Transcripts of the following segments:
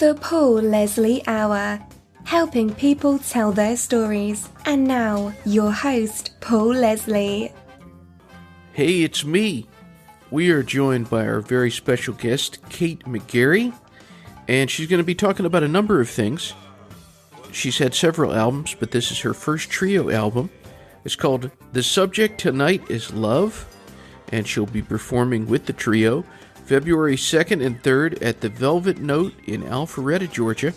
The Paul Leslie Hour, helping people tell their stories. And now, your host, Paul Leslie. Hey, it's me. We are joined by our very special guest, Kate McGarry, and she's going to be talking about a number of things. She's had several albums, but this is her first trio album. It's called The Subject Tonight is Love, and she'll be performing with the trio February 2nd and 3rd at the Velvet Note in Alpharetta, Georgia,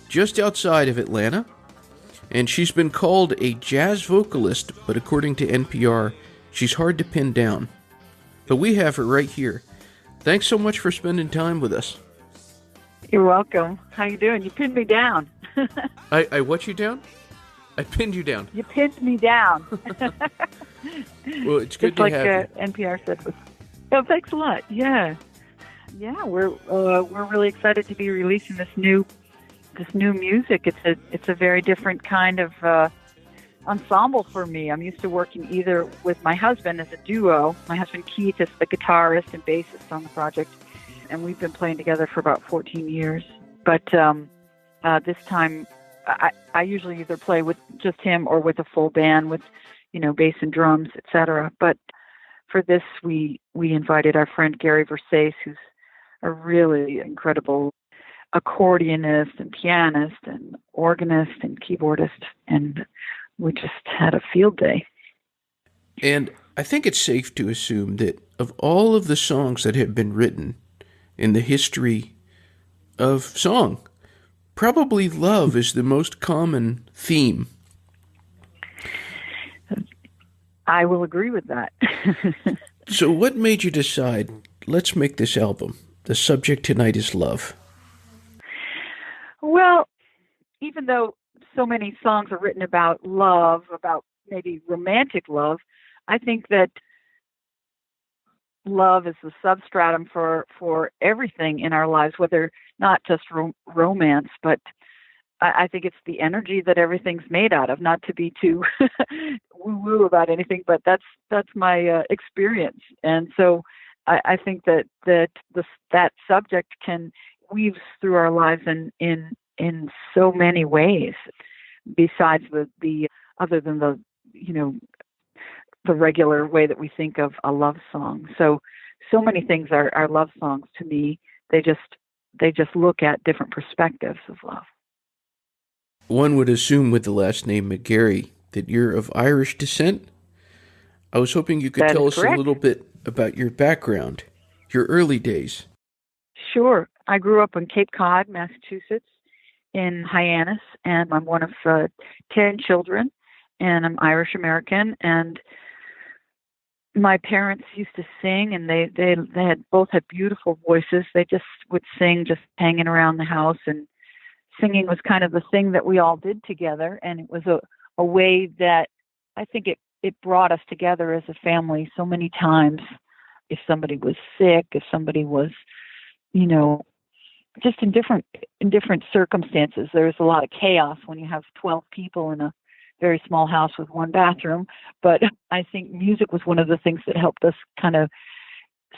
just outside of Atlanta. And she's been called a jazz vocalist, but according to NPR, she's hard to pin down. But we have her right here. Thanks so much for spending time with us. You're welcome. How you doing? You pinned me down. I what you down? I pinned you down. You pinned me down. Well, it's good just to have you. NPR said. Oh, thanks a lot. Yeah, we're really excited to be releasing this new music. It's a very different kind of ensemble for me. I'm used to working either with my husband as a duo. My husband Keith is the guitarist and bassist on the project, and we've been playing together for about 14 years. But this time, I usually either play with just him or with a full band with, bass and drums, etc. But for this, we invited our friend Gary Versace, who's a really incredible accordionist and pianist and organist and keyboardist, and we just had a field day. And I think it's safe to assume that of all of the songs that have been written in the history of song, probably love is the most common theme. I will agree with that. So what made you decide, let's make this album? The subject tonight is love. Well, even though so many songs are written about love, about maybe romantic love, I think that love is the substratum for everything in our lives, whether not just romance, but I think it's the energy that everything's made out of. Not to be too woo-woo about anything, but that's my experience. And so I think that subject can weave through our lives in so many ways, besides the other than the regular way that we think of a love song. So many things are love songs to me. They just look at different perspectives of love. One would assume with the last name McGarry that you're of Irish descent. I was hoping you could tell us a little bit about your background, your early days. Sure. I grew up in Cape Cod, Massachusetts, in Hyannis, and I'm one of 10 children, and I'm Irish American. And my parents used to sing, and they both had beautiful voices. They just would sing, just hanging around the house, and singing was kind of the thing that we all did together. And it was a way that I think it brought us together as a family so many times. If somebody was sick, if somebody was, just in different circumstances. There's a lot of chaos when you have 12 people in a very small house with one bathroom. But I think music was one of the things that helped us kind of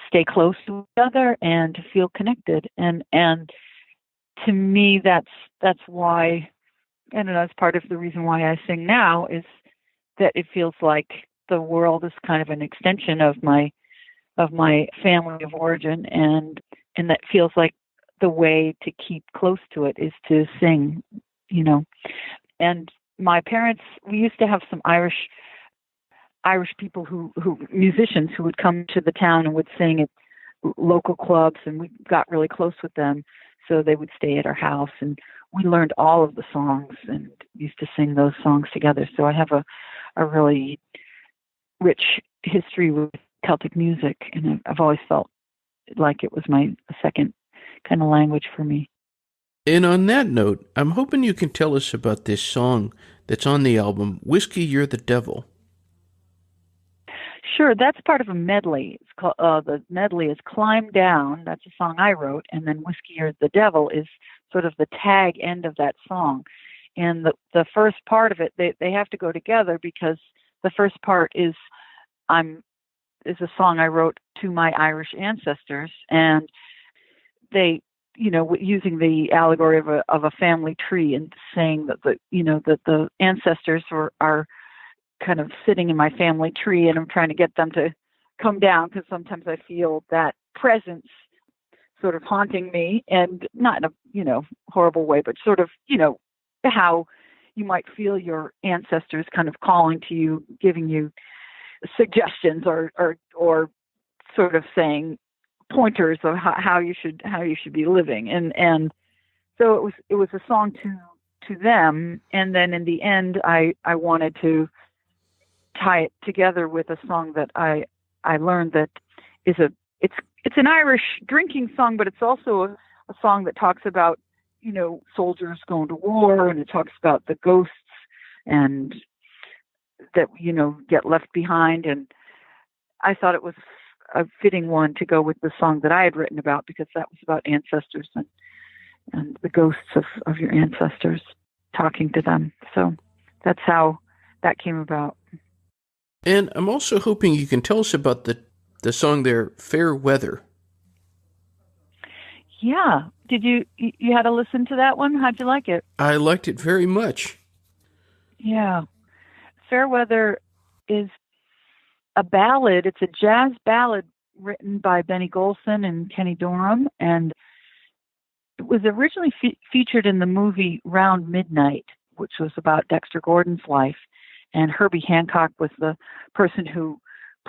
stay close to each other and to feel connected. And to me, that's why, I don't know, it's part of the reason why I sing now, is that it feels like the world is kind of an extension of my family of origin, and that feels like the way to keep close to it is to sing, And my parents, we used to have some Irish people who musicians who would come to the town and would sing at local clubs, and we got really close with them. So they would stay at our house, and we learned all of the songs and used to sing those songs together. So I have a really rich history with Celtic music, and I've always felt like it was my second kind of language for me. And on that note, I'm hoping you can tell us about this song that's on the album, Whiskey, You're the Devil. Sure, that's part of a medley. It's called, the medley is Climb Down. That's a song I wrote. And then Whiskey, You're the Devil is sort of the tag end of that song. And the first part of it, they have to go together, because the first part is a song I wrote to my Irish ancestors. And they using the allegory of a family tree and saying that the ancestors are kind of sitting in my family tree, and I'm trying to get them to come down, because sometimes I feel that presence sort of haunting me, and not in a horrible way, but sort of how you might feel your ancestors kind of calling to you, giving you suggestions or sort of saying pointers of how you should be living, and so it was a song to them, and then in the end I wanted to tie it together with a song that I learned that is it's an Irish drinking song, but it's also a song that talks about soldiers going to war, and it talks about the ghosts and that get left behind, and I thought it was a fitting one to go with the song that I had written about, because that was about ancestors and the ghosts of your ancestors, talking to them. So that's how that came about. And I'm also hoping you can tell us about the song there, Fair Weather. Yeah. Did you had to listen to that one? How'd you like it? I liked it very much. Yeah. Fair Weather is a ballad. It's a jazz ballad written by Benny Golson and Kenny Dorham, and it was originally featured in the movie Round Midnight, which was about Dexter Gordon's life, and Herbie Hancock was the person who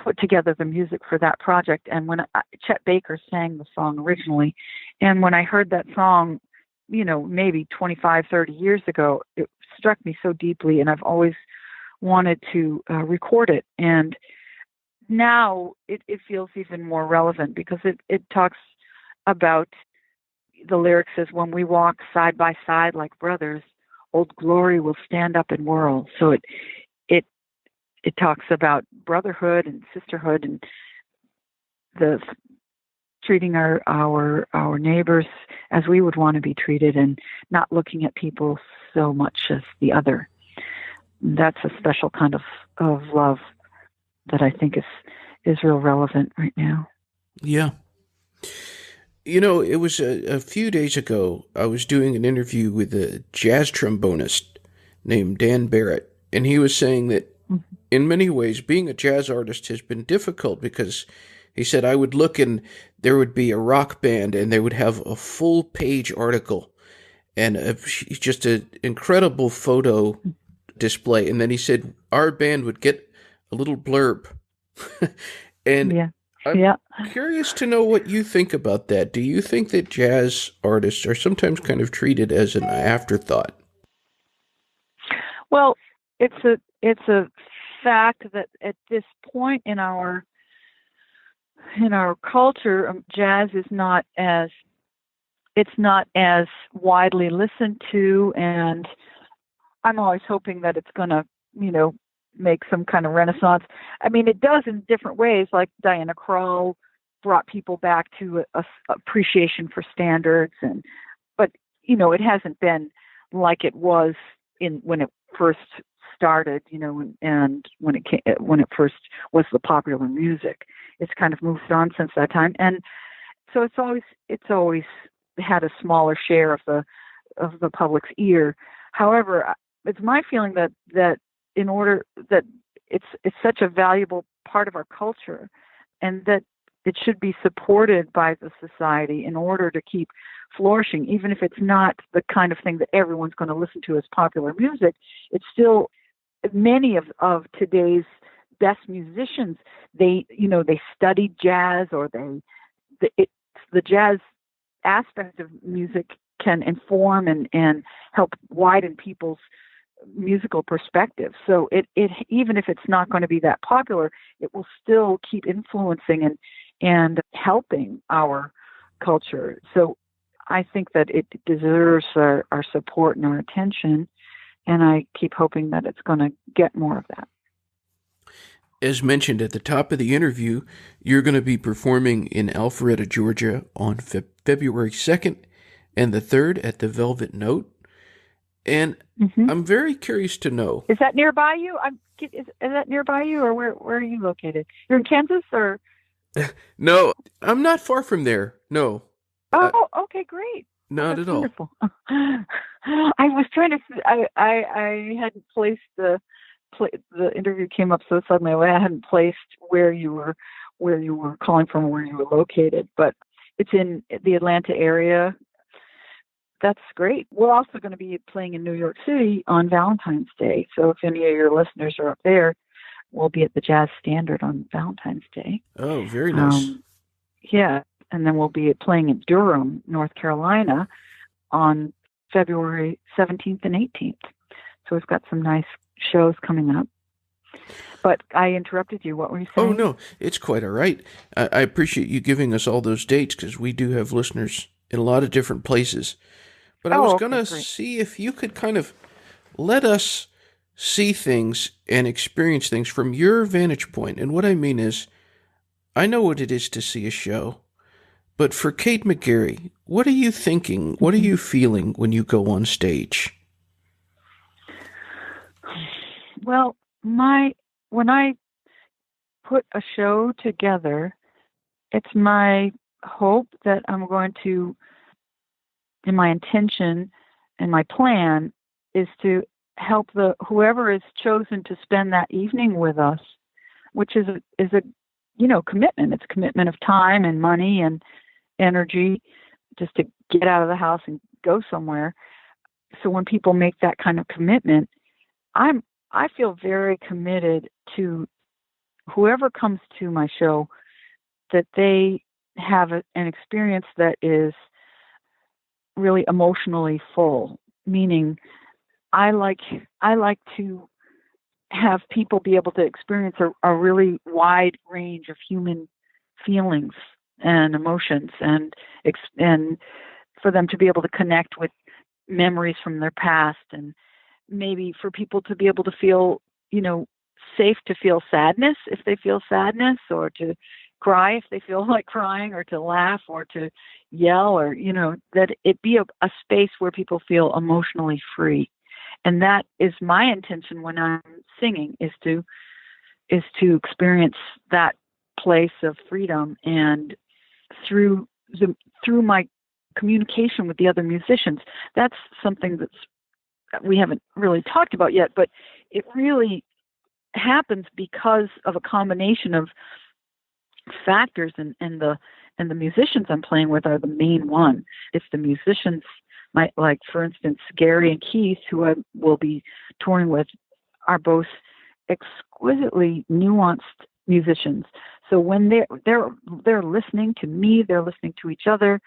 put together the music for that project. And when Chet Baker sang the song originally, and when I heard that song, maybe 25, 30 years ago, it struck me so deeply, and I've always wanted to record it. And now it feels even more relevant, because it talks about, the lyric says, when we walk side by side like brothers, old glory will stand up and whirl. So it talks about brotherhood and sisterhood, and the treating our neighbors as we would want to be treated, and not looking at people so much as the other. That's a special kind of love that I think is real relevant right now. Yeah. It was a few days ago, I was doing an interview with a jazz trombonist named Dan Barrett, and he was saying that in many ways, being a jazz artist has been difficult, because he said, I would look and there would be a rock band and they would have a full page article and just an incredible photo display. And then he said, our band would get a little blurb. And I'm curious to know what you think about that. Do you think that jazz artists are sometimes kind of treated as an afterthought? Well, it's a fact that at this point in our culture, jazz is not as widely listened to, and I'm always hoping that it's going to make some kind of renaissance. I mean, it does in different ways, like Diana Krall brought people back to a appreciation for standards, but it hasn't been like it was when it first started, and when it first was the popular music. It's kind of moved on since that time, and so it's always had a smaller share of the public's ear. However, it's my feeling that in order that it's such a valuable part of our culture, and that it should be supported by the society in order to keep flourishing, even if it's not the kind of thing that everyone's going to listen to as popular music. It's still, many of today's best musicians, they studied jazz, or the jazz aspect of music can inform and help widen people's musical perspective. So it even if it's not going to be that popular, it will still keep influencing and helping our culture. So I think that it deserves our support and our attention, and I keep hoping that it's going to get more of that. As mentioned at the top of the interview, you're going to be performing in Alpharetta, Georgia on February 2nd and the 3rd at the Velvet Note. And I'm very curious to know. Is that nearby you? Is that nearby you, or where are you located? You're in Kansas, or? No, I'm not far from there. No. Oh, okay, great. Not That's at all. wonderful. I was trying to. I hadn't placed the interview came up so suddenly. I hadn't placed where you were calling from, where you were located, but it's in the Atlanta area. That's great. We're also going to be playing in New York City on Valentine's Day. So if any of your listeners are up there, we'll be at the Jazz Standard on Valentine's Day. Oh, very nice. Yeah, and then we'll be playing in Durham, North Carolina, on February 17th and 18th. So we've got some nice shows coming up. But I interrupted you. What were you saying? Oh, no, it's quite all right. I appreciate you giving us all those dates because we do have listeners in a lot of different places. But I was going to see if you could kind of let us see things and experience things from your vantage point. And what I mean is, I know what it is to see a show, but for Kate McGarry, what are you thinking? What are you feeling when you go on stage? Well, when I put a show together, it's my hope that I'm going to, and my intention and my plan is to help whoever is chosen to spend that evening with us, which is a commitment. It's a commitment of time and money and energy just to get out of the house and go somewhere. So when people make that kind of commitment, I feel very committed to whoever comes to my show, that they have an experience that is really emotionally full. Meaning, I like to have people be able to experience a really wide range of human feelings and emotions, and for them to be able to connect with memories from their past, and maybe for people to be able to feel, safe to feel sadness if they feel sadness, or to cry if they feel like crying, or to laugh, or to yell, or, that it be a space where people feel emotionally free. And that is my intention when I'm singing, is to experience that place of freedom. And through my communication with the other musicians, that's something that we haven't really talked about yet, but it really happens because of a combination of factors, and the musicians I'm playing with are the main one. If the musicians, like for instance, Gary and Keith, who I will be touring with, are both exquisitely nuanced musicians. So when they're listening to me, they're listening to each other,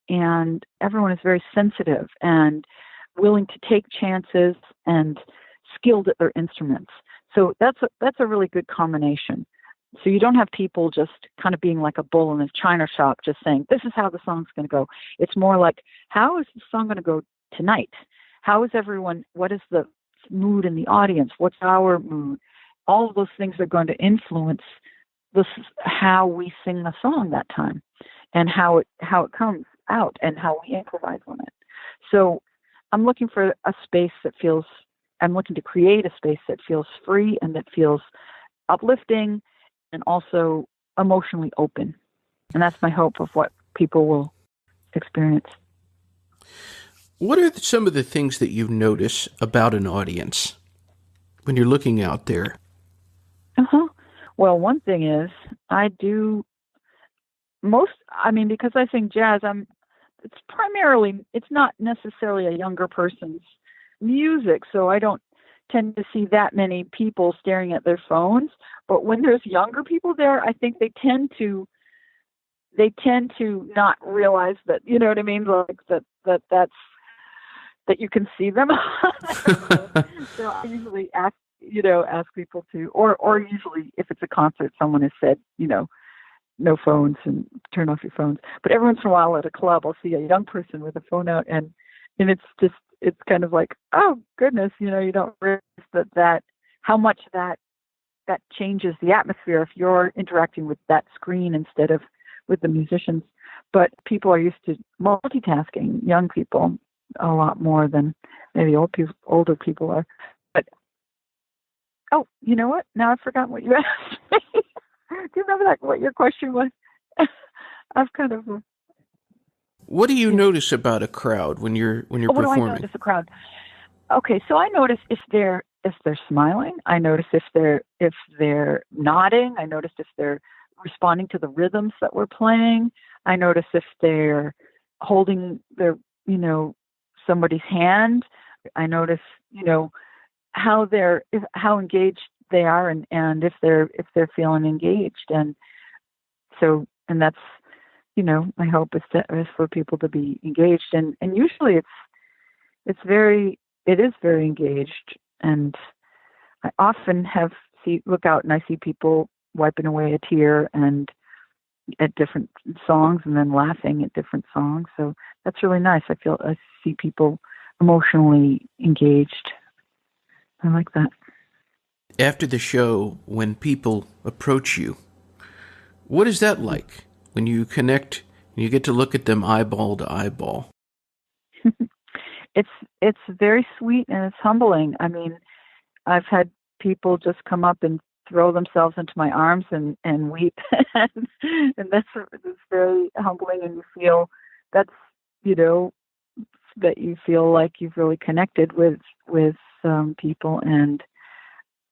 and everyone is very sensitive and willing to take chances and skilled at their instruments. So that's a really good combination. So you don't have people just kind of being like a bull in a china shop, just saying, this is how the song's going to go. It's more like, how is the song going to go tonight? How is everyone, what is the mood in the audience? What's our mood? All of those things are going to influence how we sing the song that time, and how it comes out, and how we improvise on it. So I'm looking to create a space that feels free and that feels uplifting and also emotionally open. And that's my hope of what people will experience. What are some of the things that you notice about an audience when you're looking out there? Well, one thing is, because I sing jazz, it's not necessarily a younger person's music, so I don't tend to see that many people staring at their phones. But when there's younger people there, I think they tend to not realize that, you know what I mean, like that you can see them. So I usually ask people to, or usually if it's a concert, someone has said, no phones and turn off your phones. But every once in a while at a club, I'll see a young person with a phone out, and it's kind of like, oh goodness, you don't realize that how much that changes the atmosphere if you're interacting with that screen instead of with the musicians. But people are used to multitasking, young people, a lot more than maybe older people are. But oh, you know what? Now I've forgotten what you asked me. Do you remember what your question was? I've kind of. What do you notice about a crowd when you're What do I performing? notice a crowd? Okay, so I notice if they're smiling. I notice if they're nodding. I notice if they're responding to the rhythms that we're playing. I notice if they're holding their somebody's hand. I notice how how engaged they are, and if they're feeling engaged, and that's my hope is for people to be engaged, and usually it is very engaged. And I often look out and I see people wiping away a tear and at different songs, and then laughing at different songs. So that's really nice. I see people emotionally engaged. I like that. After the show, when people approach you, what is that like when you connect and you get to look at them eyeball to eyeball? It's very sweet and it's humbling. I mean, I've had people just come up and throw themselves into my arms and weep, and that's very humbling. And you feel that you feel like you've really connected with people, and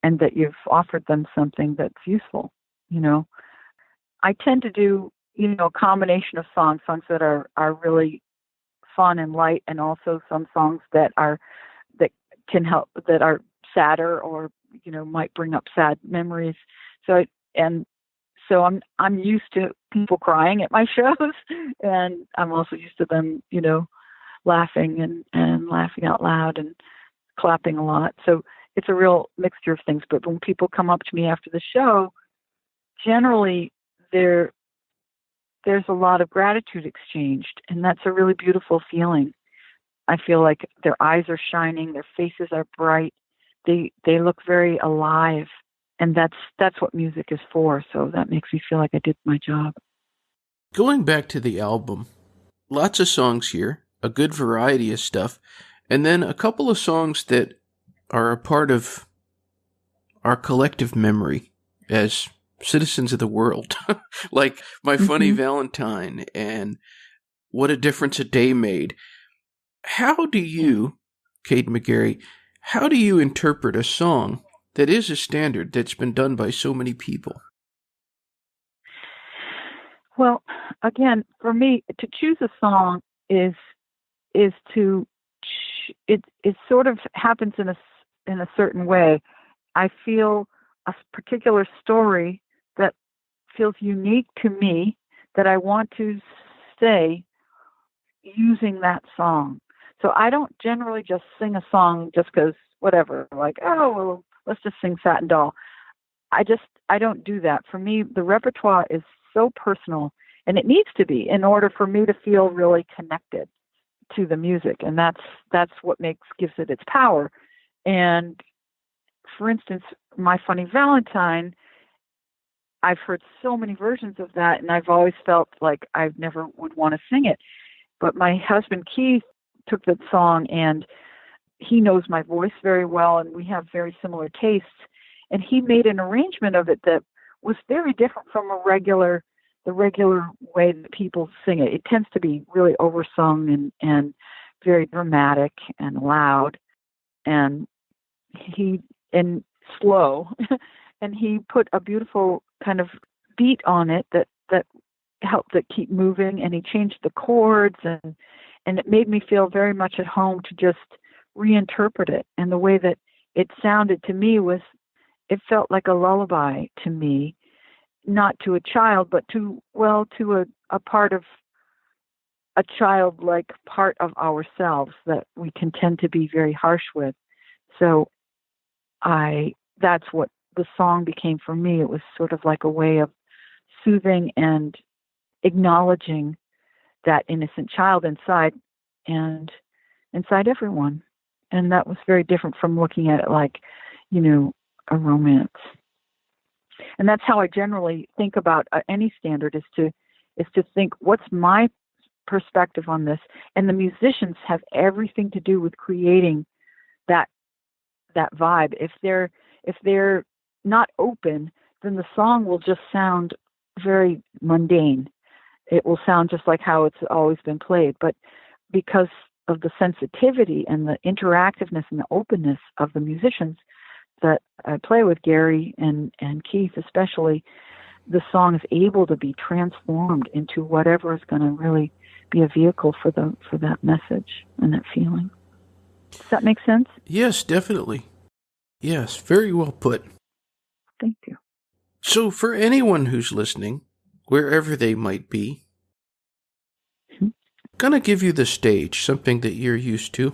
that you've offered them something that's useful. I tend to do a combination of songs that are really fun and light, and also some songs that can help, that are sadder, or might bring up sad memories. So I'm used to people crying at my shows, and I'm also used to them laughing and laughing out loud and clapping a lot. So it's a real mixture of things. But when people come up to me after the show, generally there's a lot of gratitude exchanged, and that's a really beautiful feeling. I feel like their eyes are shining, their faces are bright, they look very alive, and that's what music is for. So that makes me feel like I did my job. Going back to the album, lots of songs here, a good variety of stuff, and then a couple of songs that are a part of our collective memory as citizens of the world, like My Funny Valentine and What a Difference a Day Made. How do you, Kate McGarry, how do you interpret a song that is a standard that's been done by so many people? Well, again, for me, to choose a song is to it sort of happens in a certain way. I feel a particular story that feels unique to me that I want to say using that song. So I don't generally just sing a song just because whatever, like, oh, well, let's just sing Satin Doll. I don't do that. For me, the repertoire is so personal, and it needs to be in order for me to feel really connected to the music, and that's what gives it its power. And for instance, My Funny Valentine, I've heard so many versions of that, and I've always felt like I never would want to sing it. But my husband Keith took that song, and he knows my voice very well, and we have very similar tastes, and he made an arrangement of it that was very different from the regular way that people sing it. It tends to be really oversung and very dramatic and loud and slow. And he put a beautiful kind of beat on it that helped it keep moving, and he changed the chords, and it made me feel very much at home to just reinterpret it. And the way that it sounded to me it felt like a lullaby to me, not to a child, but to a part of a childlike part of ourselves that we can tend to be very harsh with. So that's what the song became for me. It was sort of like a way of soothing and acknowledging that innocent child inside everyone. And that was very different from looking at it like, a romance. And that's how I generally think about any standard, is to think, what's my perspective on this? And the musicians have everything to do with creating that vibe. If they're not open, then the song will just sound very mundane. it will sound just like how it's always been played. But because of the sensitivity and the interactiveness and the openness of the musicians that I play with, Gary and Keith especially, the song is able to be transformed into whatever is going to really be a vehicle for that message and that feeling. Does that make sense? Yes, definitely. Yes, very well put. Thank you. So for anyone who's listening, wherever they might be, gonna give you the stage, something that you're used to.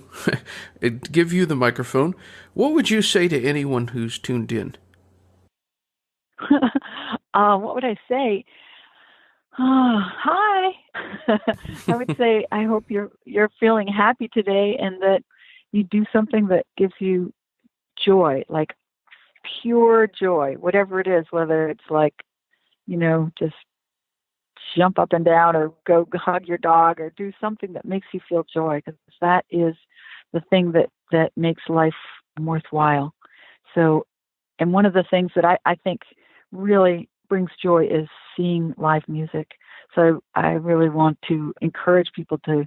Give you the microphone. What would you say to anyone who's tuned in? What would I say? Hi. I would say I hope you're feeling happy today, and that you do something that gives you joy, like pure joy, whatever it is, whether it's like, just jump up and down or go hug your dog or do something that makes you feel joy, because that is the thing that makes life worthwhile. So, and one of the things that I think really brings joy is seeing live music. So I really want to encourage people to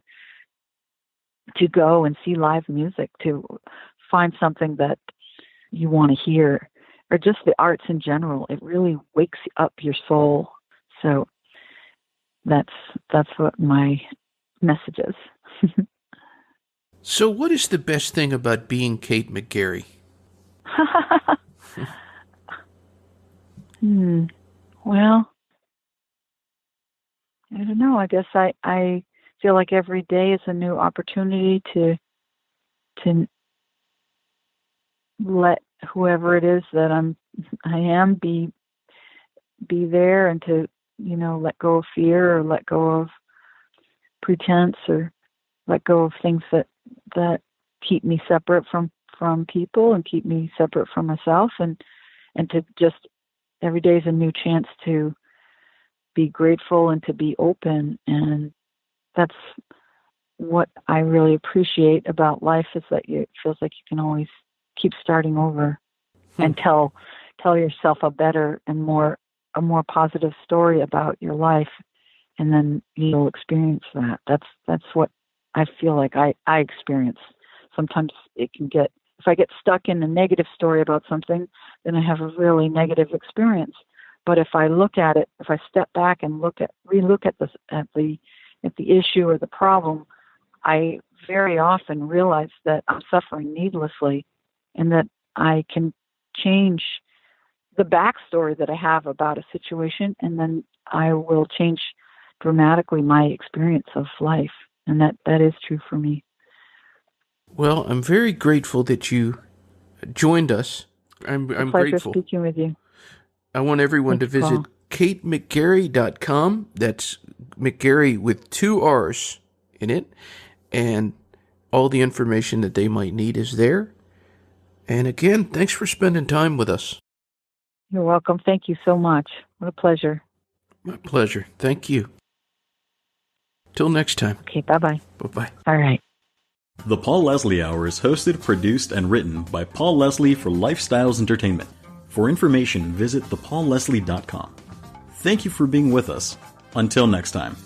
go and see live music, to find something that you want to hear, or just the arts in general. It really wakes up your soul. So that's what my message is. So what is the best thing about being Kate McGarry? Well, I don't know. I guess I feel like every day is a new opportunity to let whoever it is that I am be there, and to let go of fear, or let go of pretense, or let go of things that keep me separate from people and keep me separate from myself, and to just every day is a new chance to be grateful and to be open. And that's what I really appreciate about life, is that it feels like you can always keep starting over and tell yourself a better and a more positive story about your life, and then you'll experience that. That's what I feel like I experience. Sometimes it can get, if I get stuck in a negative story about something, then I have a really negative experience. But if I look at it, if I step back and relook at the issue or the problem, I very often realize that I'm suffering needlessly, and that I can change the backstory that I have about a situation, and then I will change dramatically my experience of life. And that is true for me. Well, I'm very grateful that you joined us. I'm pleasure grateful. Speaking with you. I want everyone to visit KateMcGarry.com. That's McGarry with 2 R's in it. And all the information that they might need is there. And again, thanks for spending time with us. You're welcome. Thank you so much. What a pleasure. My pleasure. Thank you. Till next time. Okay, bye-bye. Bye-bye. All right. The Paul Leslie Hour is hosted, produced, and written by Paul Leslie for Lifestyles Entertainment. For information, visit thepaulleslie.com. Thank you for being with us. Until next time.